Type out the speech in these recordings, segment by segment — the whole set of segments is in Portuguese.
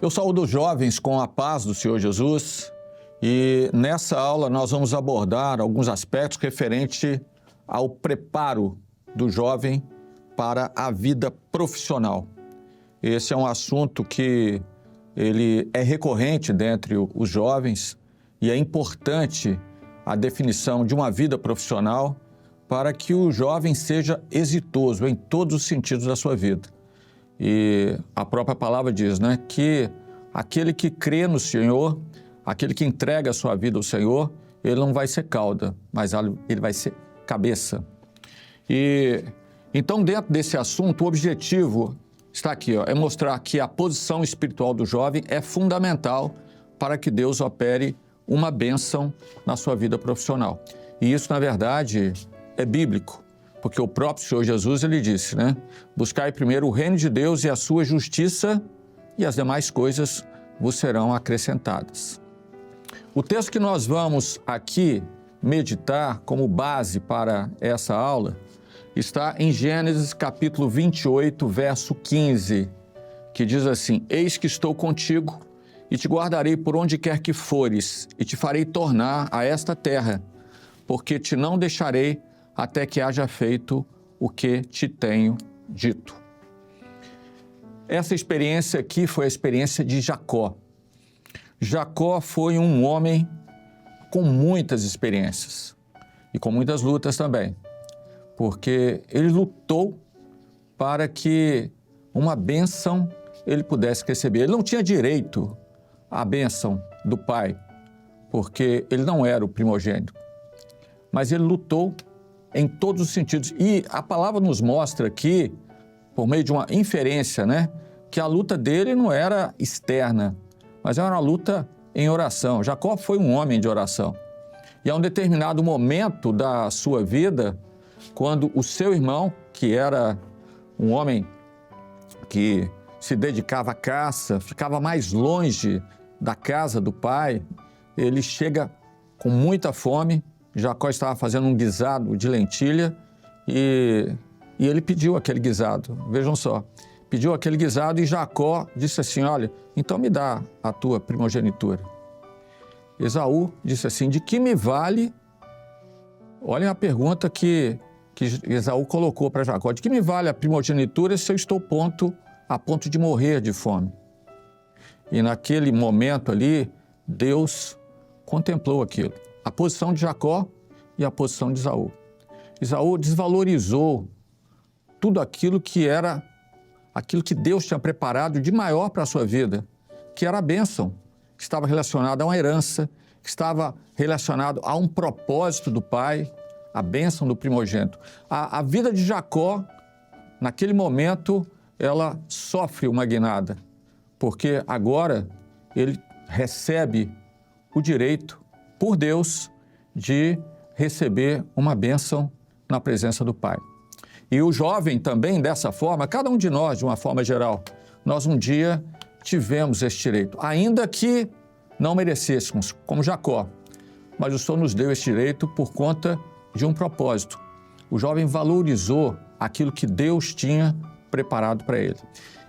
Eu saúdo os jovens com a paz do Senhor Jesus e nessa aula nós vamos abordar alguns aspectos referentes ao preparo do jovem para a vida profissional. Esse é um assunto que ele é recorrente dentre os jovens e é importante a definição de uma vida profissional para que o jovem seja exitoso em todos os sentidos da sua vida. E a própria palavra diz, que aquele que crê no Senhor, aquele que entrega a sua vida ao Senhor, ele não vai ser cauda, mas ele vai ser cabeça. E então, dentro desse assunto, o objetivo está aqui, é mostrar que a posição espiritual do jovem é fundamental para que Deus opere uma bênção na sua vida profissional. E isso, na verdade, é bíblico, porque o próprio Senhor Jesus, ele disse, buscai primeiro o reino de Deus e a sua justiça, e as demais coisas vos serão acrescentadas. O texto que nós vamos aqui meditar como base para essa aula está em Gênesis capítulo 28, verso 15, que diz assim: Eis que estou contigo e te guardarei por onde quer que fores e te farei tornar a esta terra, porque te não deixarei até que haja feito o que te tenho dito. Essa experiência aqui foi a experiência de Jacó. Jacó foi um homem com muitas experiências e com muitas lutas também, porque ele lutou para que uma bênção ele pudesse receber. Ele não tinha direito à bênção do pai, porque ele não era o primogênito, mas ele lutou em todos os sentidos. E a palavra nos mostra aqui, por meio de uma inferência, que a luta dele não era externa, mas era uma luta em oração. Jacó foi um homem de oração. E a um determinado momento da sua vida, quando o seu irmão, que era um homem que se dedicava à caça, ficava mais longe da casa do pai, ele chega com muita fome. Jacó estava fazendo um guisado de lentilha e ele pediu aquele guisado. Vejam só, pediu aquele guisado e Jacó disse assim: olha, então me dá a tua primogenitura. Esaú disse assim: de que me vale? Olhem a pergunta que Esaú colocou para Jacó: de que me vale a primogenitura se eu estou a ponto de morrer de fome? E naquele momento ali, Deus contemplou aquilo. A posição de Jacó e a posição de Esaú. Esaú desvalorizou tudo aquilo que Deus tinha preparado de maior para a sua vida, que era a bênção, que estava relacionada a uma herança, que estava relacionado a um propósito do pai, a bênção do primogênito. A vida de Jacó, naquele momento, ela sofre uma guinada, porque agora ele recebe o direito por Deus de receber uma bênção na presença do Pai. E o jovem também, dessa forma, cada um de nós, de uma forma geral, nós um dia tivemos esse direito, ainda que não merecêssemos, como Jacó, mas o Senhor nos deu esse direito por conta de um propósito. O jovem valorizou aquilo que Deus tinha preparado para ele.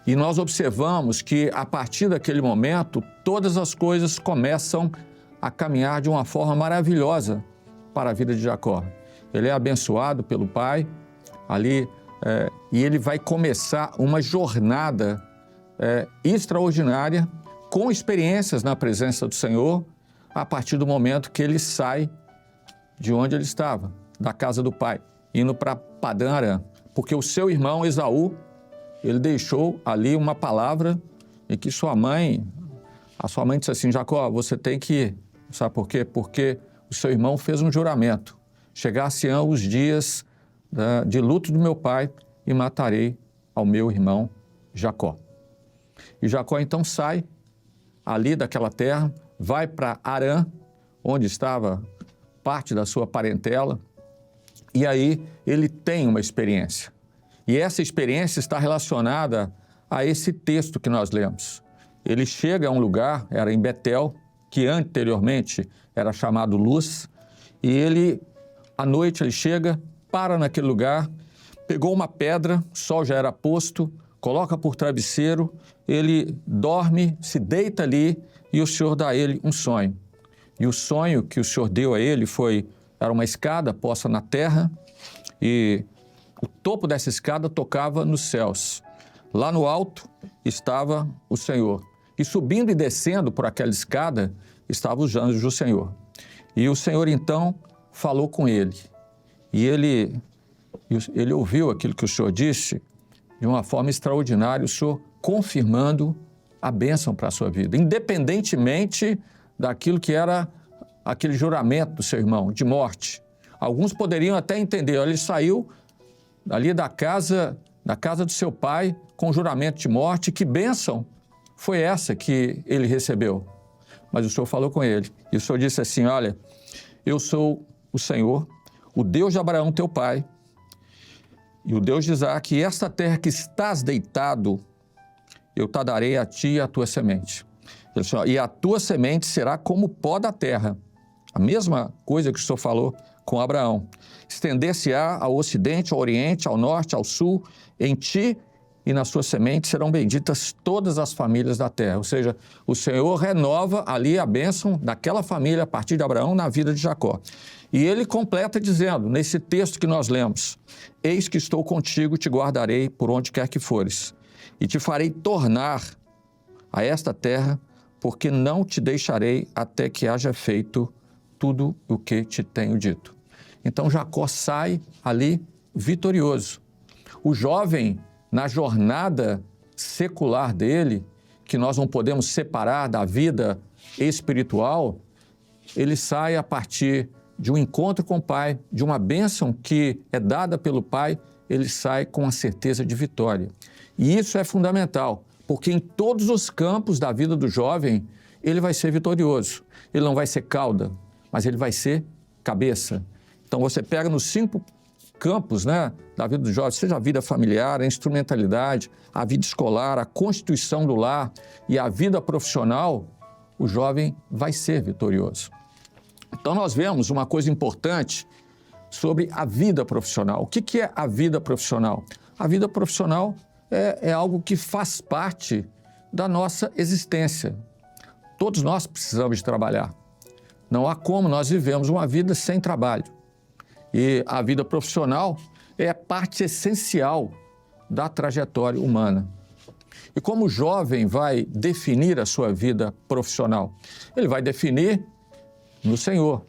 E nós observamos que, a partir daquele momento, todas as coisas começam a caminhar de uma forma maravilhosa para a vida de Jacó. Ele é abençoado pelo pai ali e ele vai começar uma jornada extraordinária com experiências na presença do Senhor a partir do momento que ele sai de onde ele estava, da casa do pai, indo para Padã Arã, porque o seu irmão Esaú, ele deixou ali uma palavra em que a sua mãe disse assim: Jacó, você tem que ir. Sabe por quê? Porque o seu irmão fez um juramento: chegar-se-ão os dias de luto do meu pai e matarei ao meu irmão Jacó. E Jacó então sai ali daquela terra, vai para Arã, onde estava parte da sua parentela, e aí ele tem uma experiência. E essa experiência está relacionada a esse texto que nós lemos. Ele chega a um lugar, era em Betel, que anteriormente era chamado Luz, e à noite ele chega, para naquele lugar, pegou uma pedra, o sol já era posto, coloca por travesseiro, ele dorme, se deita ali e o Senhor dá a ele um sonho. E o sonho que o Senhor deu a ele era uma escada posta na terra e o topo dessa escada tocava nos céus. Lá no alto estava o Senhor. E subindo e descendo por aquela escada estavam os anjos do Senhor. E o Senhor então falou com ele. E ele ouviu aquilo que o Senhor disse de uma forma extraordinária, o Senhor confirmando a bênção para a sua vida, independentemente daquilo que era aquele juramento do seu irmão, de morte. Alguns poderiam até entender, olha, ele saiu ali da casa do seu pai com juramento de morte, que bênção foi essa que ele recebeu? Mas o Senhor falou com ele, e o Senhor disse assim, olha, eu sou o Senhor, o Deus de Abraão, teu pai, e o Deus de Isaque, e esta terra que estás deitado, eu te darei a ti e a tua semente. Ele disse, e a tua semente será como o pó da terra. A mesma coisa que o Senhor falou com Abraão. Estender-se-á ao ocidente, ao oriente, ao norte, ao sul, em ti e na sua semente serão benditas todas as famílias da terra. Ou seja, o Senhor renova ali a bênção daquela família a partir de Abraão na vida de Jacó. E ele completa dizendo, nesse texto que nós lemos, eis que estou contigo, te guardarei por onde quer que fores, e te farei tornar a esta terra, porque não te deixarei até que haja feito tudo o que te tenho dito. Então Jacó sai ali vitorioso. O jovem, na jornada secular dele, que nós não podemos separar da vida espiritual, ele sai a partir de um encontro com o Pai, de uma bênção que é dada pelo Pai, ele sai com a certeza de vitória. E isso é fundamental, porque em todos os campos da vida do jovem, ele vai ser vitorioso. Ele não vai ser cauda, mas ele vai ser cabeça. Então você pega nos 5 campos, né, da vida do jovem, seja a vida familiar, a instrumentalidade, a vida escolar, a constituição do lar e a vida profissional, o jovem vai ser vitorioso. Então nós vemos uma coisa importante sobre a vida profissional. O que é a vida profissional? A vida profissional é algo que faz parte da nossa existência. Todos nós precisamos de trabalhar. Não há como nós vivemos uma vida sem trabalho. E a vida profissional é parte essencial da trajetória humana. E como o jovem vai definir a sua vida profissional? Ele vai definir no Senhor.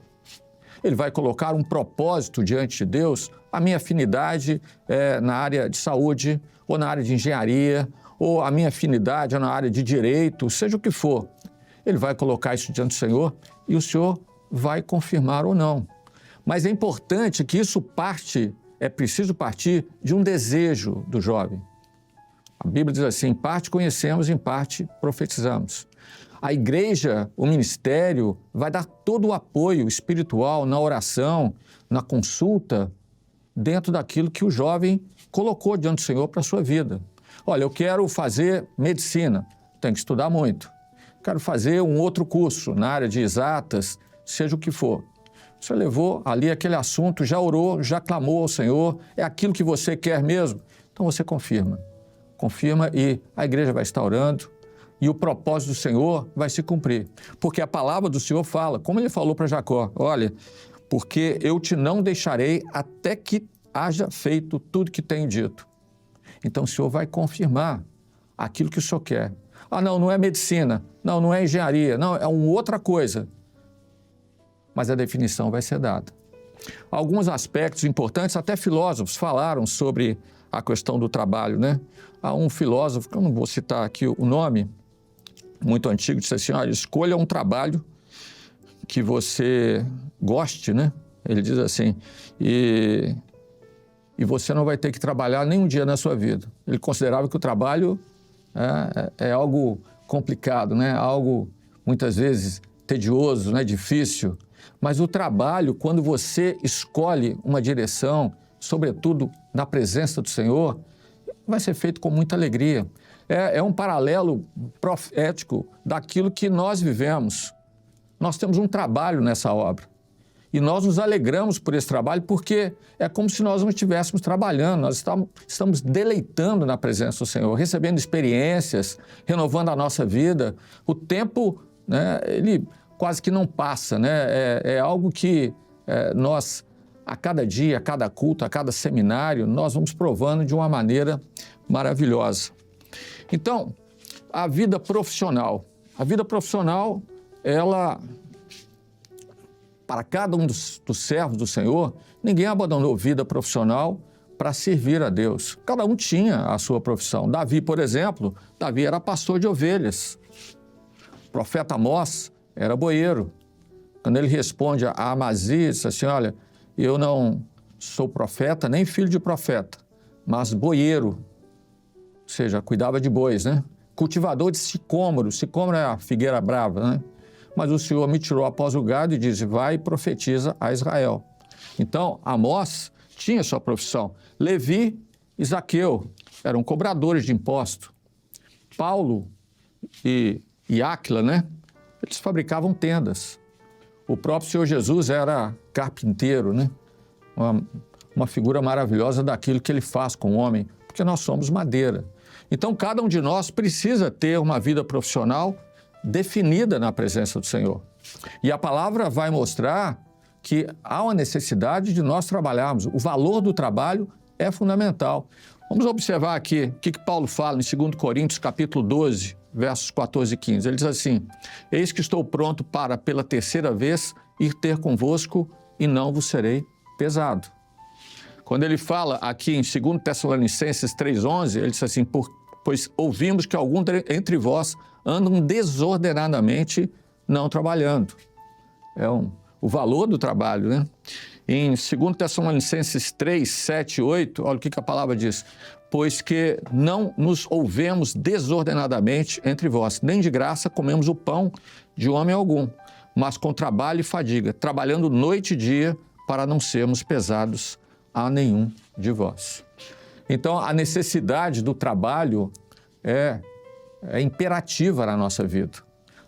Ele vai colocar um propósito diante de Deus. A minha afinidade é na área de saúde, ou na área de engenharia, ou a minha afinidade é na área de direito, seja o que for. Ele vai colocar isso diante do Senhor e o Senhor vai confirmar ou não. Mas é importante que isso é preciso partir de um desejo do jovem. A Bíblia diz assim, em parte conhecemos, em parte profetizamos. A igreja, o ministério, vai dar todo o apoio espiritual na oração, na consulta, dentro daquilo que o jovem colocou diante do Senhor para a sua vida. Olha, eu quero fazer medicina, tenho que estudar muito. Quero fazer um outro curso na área de exatas, seja o que for. Você levou ali aquele assunto, já orou, já clamou ao Senhor, é aquilo que você quer mesmo? Então você confirma. Confirma e a igreja vai estar orando e o propósito do Senhor vai se cumprir. Porque a palavra do Senhor fala, como ele falou para Jacó, olha, porque eu te não deixarei até que haja feito tudo que tenho dito. Então o Senhor vai confirmar aquilo que o Senhor quer. Ah, não é medicina, não é engenharia, não, é uma outra coisa. Mas a definição vai ser dada. Alguns aspectos importantes, até filósofos falaram sobre a questão do trabalho, né? Há um filósofo, que eu não vou citar aqui o nome, muito antigo, disse assim, olha, escolha um trabalho que você goste, né? Ele diz assim, e você não vai ter que trabalhar nem um dia na sua vida. Ele considerava que o trabalho é algo complicado, né? Algo, muitas vezes, tedioso, né? Difícil. Mas o trabalho, quando você escolhe uma direção, sobretudo na presença do Senhor, vai ser feito com muita alegria. É um paralelo profético daquilo que nós vivemos. Nós temos um trabalho nessa obra. E nós nos alegramos por esse trabalho porque é como se nós não estivéssemos trabalhando, nós estamos deleitando na presença do Senhor, recebendo experiências, renovando a nossa vida. O tempo, né, ele quase que não passa, né? É algo que nós, a cada dia, a cada culto, a cada seminário, nós vamos provando de uma maneira maravilhosa. Então, a vida profissional, ela, para cada um dos servos do Senhor, ninguém abandonou vida profissional para servir a Deus. Cada um tinha a sua profissão. Davi, por exemplo, Davi era pastor de ovelhas. O profeta Amós era boieiro. Quando ele responde a Amazias, diz assim, olha, eu não sou profeta, nem filho de profeta, mas boieiro, ou seja, cuidava de bois, né? Cultivador de sicômoro é a figueira brava, né? Mas o Senhor me tirou após o gado e disse, vai e profetiza a Israel. Então, Amós tinha sua profissão. Levi e Zaqueu eram cobradores de imposto. Paulo e Áquila, né? Eles fabricavam tendas. O próprio Senhor Jesus era carpinteiro, né? Uma figura maravilhosa daquilo que ele faz com o homem, porque nós somos madeira. Então, cada um de nós precisa ter uma vida profissional definida na presença do Senhor. E a palavra vai mostrar que há uma necessidade de nós trabalharmos. O valor do trabalho é fundamental. Vamos observar aqui o que Paulo fala em 2 Coríntios, capítulo 12, versos 14 e 15. Ele diz assim, eis que estou pronto para, pela terceira vez, ir ter convosco e não vos serei pesado. Quando ele fala aqui em 2 Tessalonicenses 3,11, ele diz assim, pois ouvimos que alguns entre vós andam desordenadamente não trabalhando. O valor do trabalho, né? Em 2 Tessalonicenses 3, 7 e 8, olha o que a palavra diz. Pois que não nos ouvemos desordenadamente entre vós, nem de graça comemos o pão de homem algum, mas com trabalho e fadiga, trabalhando noite e dia para não sermos pesados a nenhum de vós. Então, a necessidade do trabalho é imperativa na nossa vida.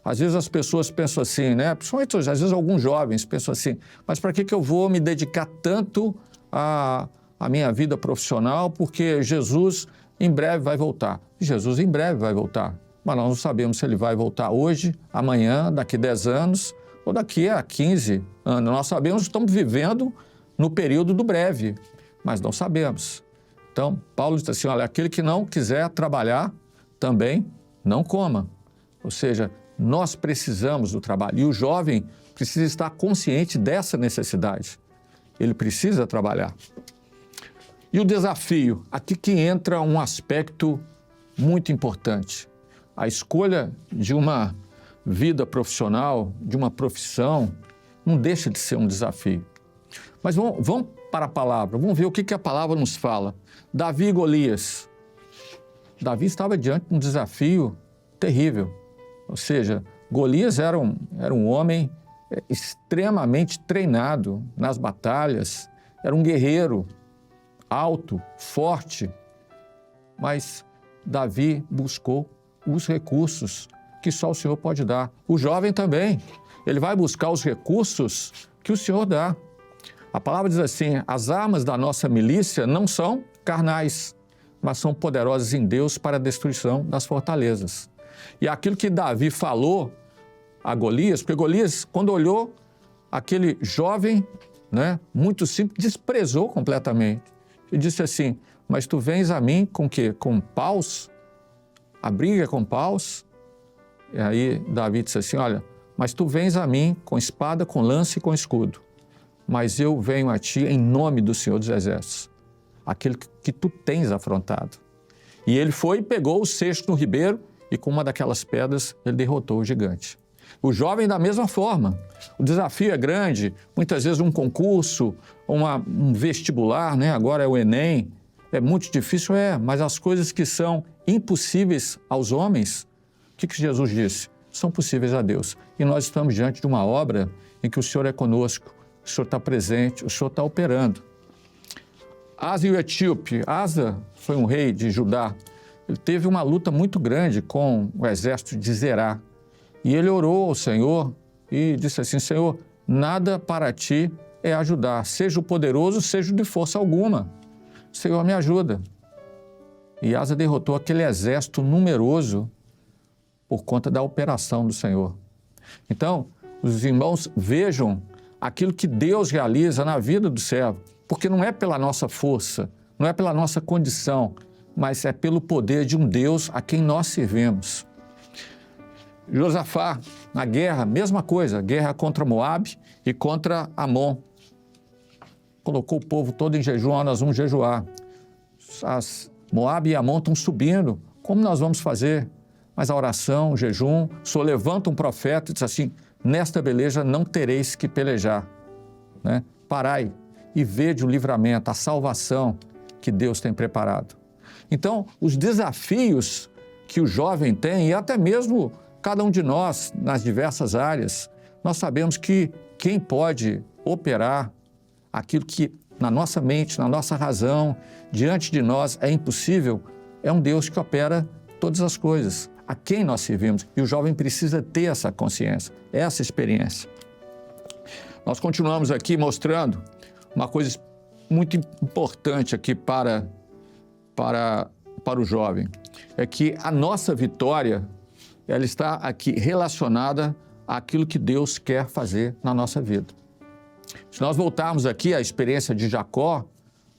Às vezes as pessoas pensam assim, né? Principalmente às vezes alguns jovens pensam assim, mas para que eu vou me dedicar tanto à minha vida profissional? Porque Jesus em breve vai voltar. Jesus em breve vai voltar, mas nós não sabemos se ele vai voltar hoje, amanhã, daqui a 10 anos ou daqui a 15 anos. Nós sabemos que estamos vivendo no período do breve, mas não sabemos. Então, Paulo diz assim, olha, aquele que não quiser trabalhar, também não coma. Ou seja, nós precisamos do trabalho. E o jovem precisa estar consciente dessa necessidade. Ele precisa trabalhar. E o desafio, aqui que entra um aspecto muito importante. A escolha de uma vida profissional, de uma profissão, não deixa de ser um desafio. Mas vamos para a palavra, vamos ver o que a palavra nos fala. Davi e Golias. Davi estava diante de um desafio terrível. Ou seja, Golias era um homem extremamente treinado nas batalhas, era um guerreiro alto, forte, mas Davi buscou os recursos que só o Senhor pode dar. O jovem também, ele vai buscar os recursos que o Senhor dá. A palavra diz assim, as armas da nossa milícia não são carnais, mas são poderosas em Deus para a destruição das fortalezas. E aquilo que Davi falou a Golias, porque Golias, quando olhou aquele jovem, né, muito simples, desprezou completamente. E disse assim, mas tu vens a mim com o quê? Com paus? A briga é com paus? E aí Davi disse assim, olha, mas tu vens a mim com espada, com lança e com escudo. Mas eu venho a ti em nome do Senhor dos Exércitos, aquele que tu tens afrontado. E ele foi e pegou o cesto no ribeiro e com uma daquelas pedras ele derrotou o gigante. O jovem da mesma forma. O desafio é grande, muitas vezes um concurso, um vestibular, né? Agora é o Enem, é muito difícil, mas as coisas que são impossíveis aos homens, o que Jesus disse? São possíveis a Deus. E nós estamos diante de uma obra em que o Senhor é conosco, o Senhor está presente, o Senhor está operando. Asa e o etíope. Asa foi um rei de Judá. Ele teve uma luta muito grande com o exército de Zerá. E ele orou ao Senhor e disse assim, Senhor, nada para ti é ajudar, seja o poderoso, seja de força alguma. Senhor, me ajuda. E Asa derrotou aquele exército numeroso por conta da operação do Senhor. Então, os irmãos vejam aquilo que Deus realiza na vida do servo, porque não é pela nossa força, não é pela nossa condição, mas é pelo poder de um Deus a quem nós servimos. Josafá, na guerra, mesma coisa, guerra contra Moabe e contra Amon. Colocou o povo todo em jejum, nós vamos jejuar. Moabe e Amon estão subindo, como nós vamos fazer? Mas a oração, o jejum, o Senhor levanta um profeta e diz assim, nesta beleza não tereis que pelejar. Né? Parai e vede o livramento, a salvação que Deus tem preparado. Então, os desafios que o jovem tem, e até mesmo cada um de nós, nas diversas áreas, nós sabemos que quem pode operar aquilo que na nossa mente, na nossa razão, diante de nós é impossível, é um Deus que opera todas as coisas, a quem nós servimos. E o jovem precisa ter essa consciência, essa experiência. Nós continuamos aqui mostrando uma coisa muito importante aqui para o jovem, é que a nossa vitória, ela está aqui relacionada àquilo que Deus quer fazer na nossa vida. Se nós voltarmos aqui à experiência de Jacó,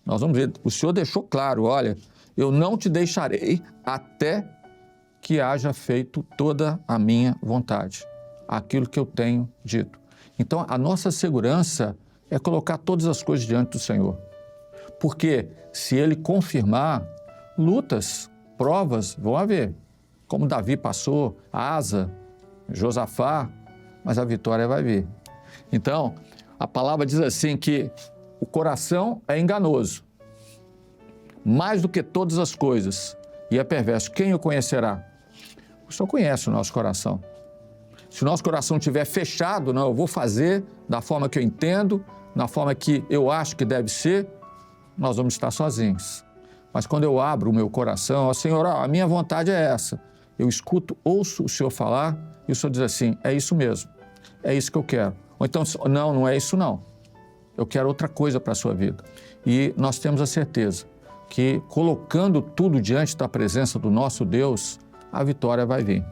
nós vamos ver, o Senhor deixou claro, olha, eu não te deixarei até que haja feito toda a minha vontade, aquilo que eu tenho dito. Então, a nossa segurança é colocar todas as coisas diante do Senhor. Porque se Ele confirmar, lutas, provas vão haver. Como Davi passou, Asa, Josafá, mas a vitória vai vir. Então, a palavra diz assim que o coração é enganoso, mais do que todas as coisas, e é perverso. Quem o conhecerá? O Senhor conhece o nosso coração. Se o nosso coração estiver fechado, não, eu vou fazer da forma que eu entendo, na forma que eu acho que deve ser, nós vamos estar sozinhos. Mas quando eu abro o meu coração, ó Senhor, a minha vontade é essa. Eu escuto, ouço o Senhor falar e o Senhor diz assim, é isso mesmo, é isso que eu quero. Ou então, não é isso não. Eu quero outra coisa para a sua vida. E nós temos a certeza que colocando tudo diante da presença do nosso Deus, a vitória vai vir.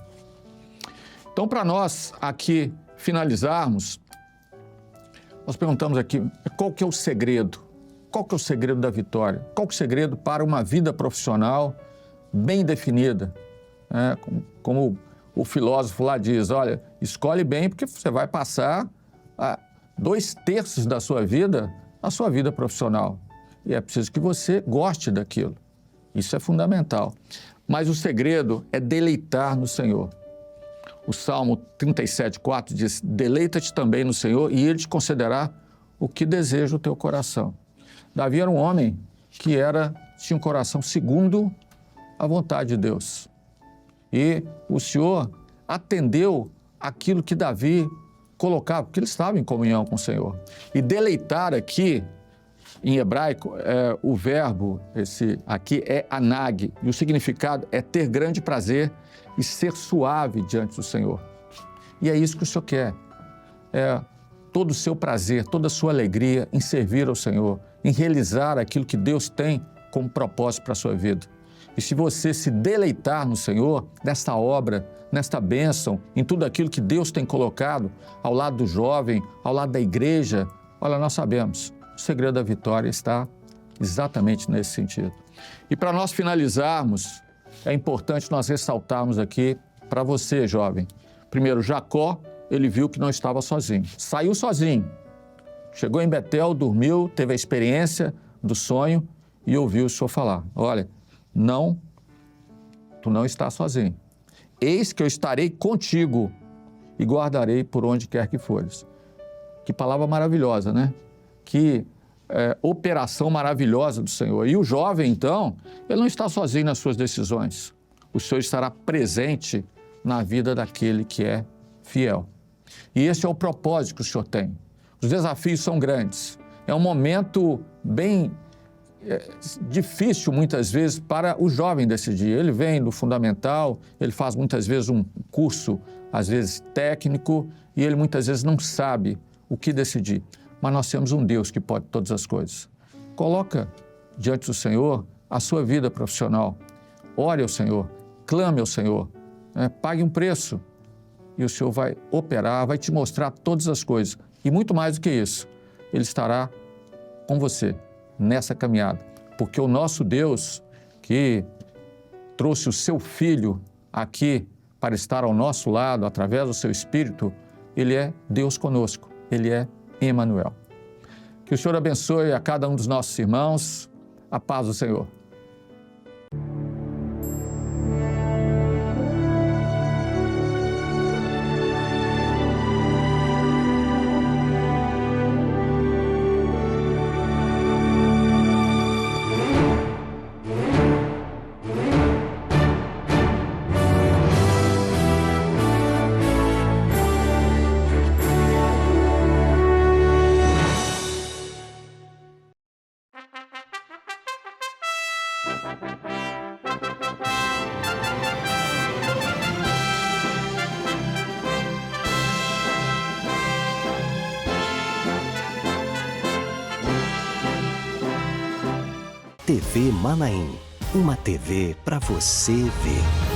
Então, para nós aqui finalizarmos, nós perguntamos aqui, qual que é o segredo? Qual que é o segredo da vitória? Qual que é o segredo para uma vida profissional bem definida? Como o filósofo lá diz, olha, escolhe bem porque você vai passar 2/3 da sua vida na sua vida profissional. E é preciso que você goste daquilo. Isso é fundamental. Mas o segredo é deleitar no Senhor. O Salmo 37:4 diz, deleita-te também no Senhor e Ele te concederá o que deseja o teu coração. Davi era um homem que tinha um coração segundo a vontade de Deus. E o Senhor atendeu aquilo que Davi colocava, porque ele estava em comunhão com o Senhor. E deleitar aqui, em hebraico, o verbo, esse aqui é anag, e o significado é ter grande prazer e ser suave diante do Senhor. E é isso que o Senhor quer. Todo o seu prazer, toda a sua alegria em servir ao Senhor, em realizar aquilo que Deus tem como propósito para a sua vida. E se você se deleitar no Senhor, nesta obra, nesta bênção, em tudo aquilo que Deus tem colocado ao lado do jovem, ao lado da igreja, olha, nós sabemos, o segredo da vitória está exatamente nesse sentido. E para nós finalizarmos, é importante nós ressaltarmos aqui para você, jovem. Primeiro, Jacó, ele viu que não estava sozinho. Saiu sozinho. Chegou em Betel, dormiu, teve a experiência do sonho e ouviu o Senhor falar. Olha, não, tu não estás sozinho. Eis que eu estarei contigo e guardarei por onde quer que fores. Que palavra maravilhosa, né? Que operação maravilhosa do Senhor. E o jovem, então, ele não está sozinho nas suas decisões. O Senhor estará presente na vida daquele que é fiel. E esse é o propósito que o Senhor tem. Os desafios são grandes. É um momento bem difícil, muitas vezes, para o jovem decidir. Ele vem do fundamental, ele faz muitas vezes um curso, às vezes técnico, e ele muitas vezes não sabe o que decidir. Mas nós temos um Deus que pode todas as coisas. Coloca diante do Senhor a sua vida profissional. Ore ao Senhor, clame ao Senhor, pague um preço e o Senhor vai operar, vai te mostrar todas as coisas. E muito mais do que isso, Ele estará com você nessa caminhada. Porque o nosso Deus, que trouxe o seu Filho aqui para estar ao nosso lado, através do seu Espírito, Ele é Deus conosco, Ele é Emanuel. Que o Senhor abençoe a cada um dos nossos irmãos. A paz do Senhor. TV Manaim, uma TV para você ver.